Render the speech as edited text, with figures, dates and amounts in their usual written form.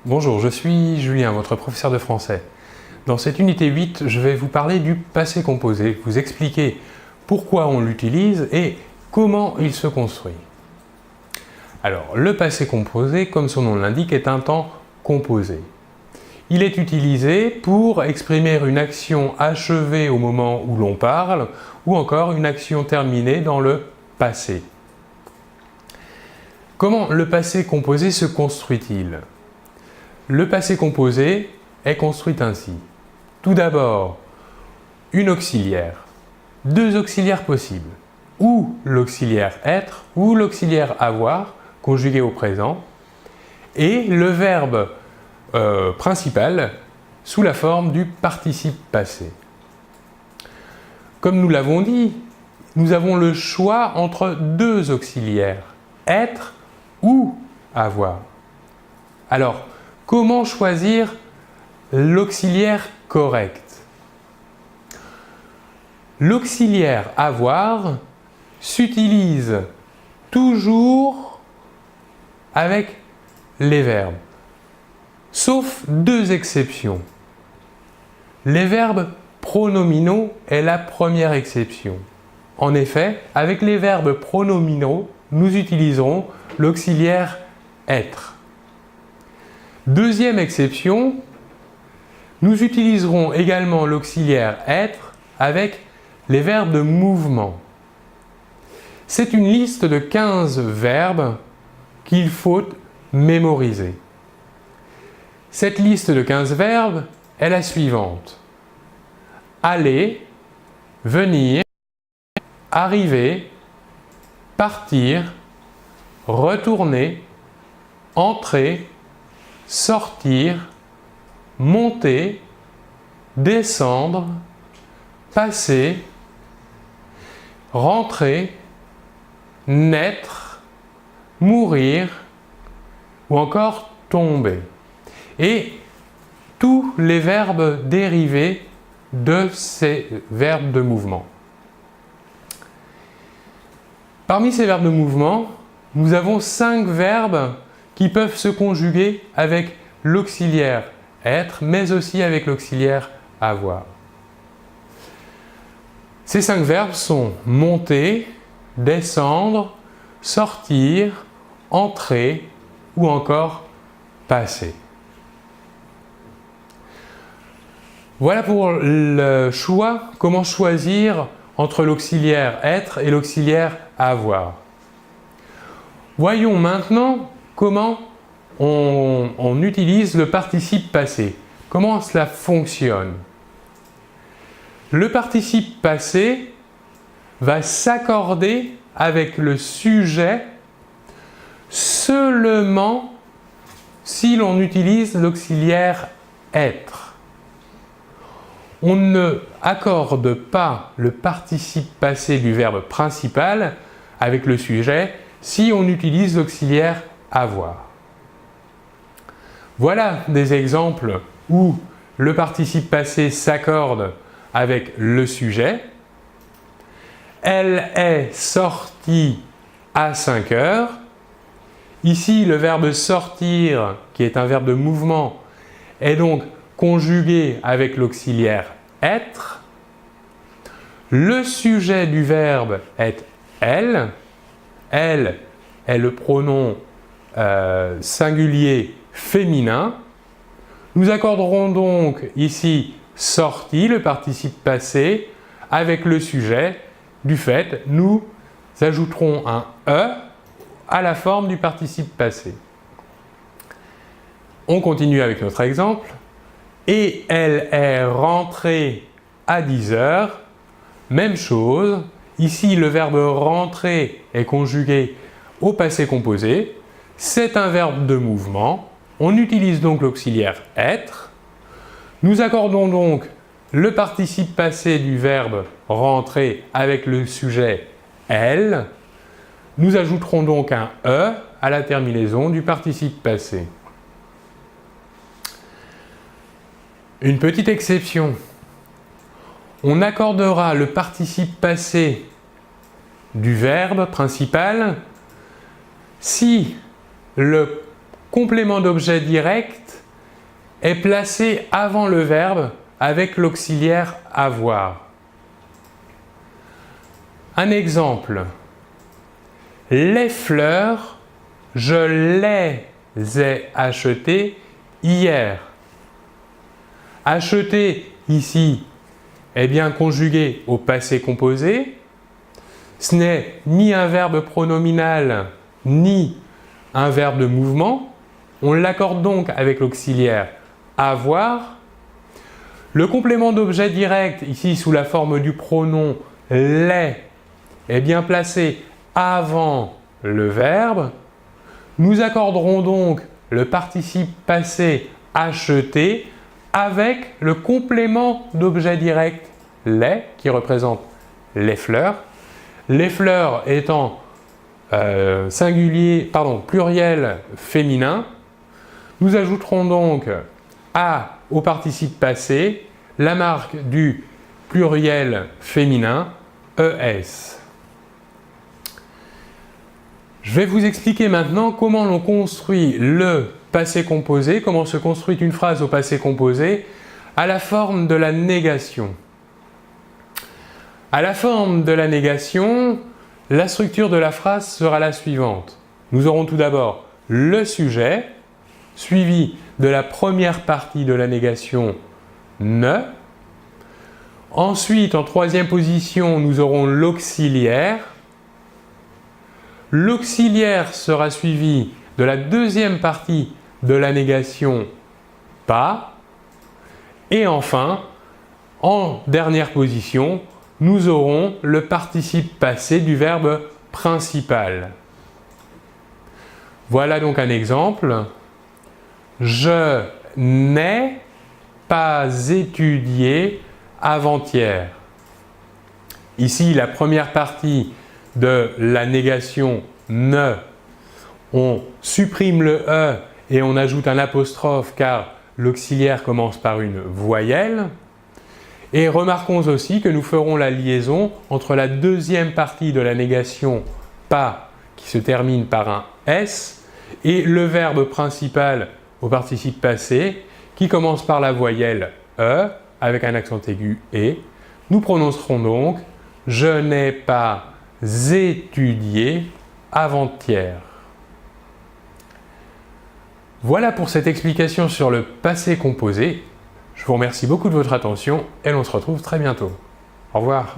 Bonjour, je suis Julien, votre professeur de français. Dans cette unité 8, je vais vous parler du passé composé, vous expliquer pourquoi on l'utilise et comment il se construit. Alors, le passé composé, comme son nom l'indique, est un temps composé. Il est utilisé pour exprimer une action achevée au moment où l'on parle ou encore une action terminée dans le passé. Comment le passé composé se construit-il? Le passé composé est construit ainsi. Tout d'abord, une auxiliaire. Deux auxiliaires possibles. Ou l'auxiliaire être ou l'auxiliaire avoir, conjugué au présent, et le verbe principal sous la forme du participe passé. Comme nous l'avons dit, nous avons le choix entre deux auxiliaires, être ou avoir. Alors, comment choisir l'auxiliaire correct? L'auxiliaire avoir s'utilise toujours avec les verbes, sauf deux exceptions. Les verbes pronominaux est la première exception. En effet, avec les verbes pronominaux, nous utiliserons l'auxiliaire être. Deuxième exception, nous utiliserons également l'auxiliaire être avec les verbes de mouvement. C'est une liste de 15 verbes qu'il faut mémoriser. Cette liste de 15 verbes est la suivante. Aller, venir, arriver, partir, retourner, entrer, sortir, monter, descendre, passer, rentrer, naître, mourir ou encore tomber. Et tous les verbes dérivés de ces verbes de mouvement. Parmi ces verbes de mouvement, nous avons 5 verbes qui peuvent se conjuguer avec l'auxiliaire être, mais aussi avec l'auxiliaire avoir. Ces 5 verbes sont monter, descendre, sortir, entrer ou encore passer. Voilà pour le choix, comment choisir entre l'auxiliaire être et l'auxiliaire avoir. Voyons maintenant comment on utilise le participe passé. Comment cela fonctionne? Le participe passé va s'accorder avec le sujet seulement si l'on utilise l'auxiliaire être. On ne accorde pas le participe passé du verbe principal avec le sujet si on utilise l'auxiliaire avoir. Voilà des exemples où le participe passé s'accorde avec le sujet. Elle est sortie à 5 heures. Ici, le verbe sortir, qui est un verbe de mouvement, est donc conjugué avec l'auxiliaire être. Le sujet du verbe est elle. Elle est le pronom singulier féminin. Nous accorderons donc ici sorti, le participe passé, avec le sujet. Du fait, nous ajouterons un E à la forme du participe passé. On continue avec notre exemple. Et elle est rentrée à 10 heures. Même chose. Ici, le verbe rentrer est conjugué au passé composé. C'est un verbe de mouvement. On utilise donc l'auxiliaire être. Nous accordons donc le participe passé du verbe rentrer avec le sujet elle. Nous ajouterons donc un E à la terminaison du participe passé. Une petite exception. On accordera le participe passé du verbe principal si le complément d'objet direct est placé avant le verbe avec l'auxiliaire avoir. Un exemple. Les fleurs, je les ai achetées hier. Acheter ici est bien conjugué au passé composé. Ce n'est ni un verbe pronominal ni un verbe de mouvement. On l'accorde donc avec l'auxiliaire avoir. Le complément d'objet direct, ici sous la forme du pronom les, est bien placé avant le verbe. Nous accorderons donc le participe passé acheté avec le complément d'objet direct les, qui représente les fleurs étant pluriel féminin. Nous ajouterons donc à au participe passé la marque du pluriel féminin ES. Je vais vous expliquer maintenant comment l'on construit le passé composé, comment se construit une phrase au passé composé à la forme de la négation. À la forme de la négation, la structure de la phrase sera la suivante. Nous aurons tout d'abord le sujet, suivi de la première partie de la négation ne. Ensuite, en troisième position, nous aurons l'auxiliaire. L'auxiliaire sera suivi de la deuxième partie de la négation pas. Et enfin, en dernière position, nous aurons le participe passé du verbe principal. Voilà donc un exemple. Je n'ai pas étudié avant-hier. Ici, la première partie de la négation ne, on supprime le E et on ajoute un apostrophe car l'auxiliaire commence par une voyelle. Et remarquons aussi que nous ferons la liaison entre la deuxième partie de la négation pas qui se termine par un S et le verbe principal au participe passé qui commence par la voyelle E avec un accent aigu et. Nous prononcerons donc « Je n'ai pas étudié avant-hier ». Voilà pour cette explication sur le passé composé. Je vous remercie beaucoup de votre attention et l'on se retrouve très bientôt. Au revoir.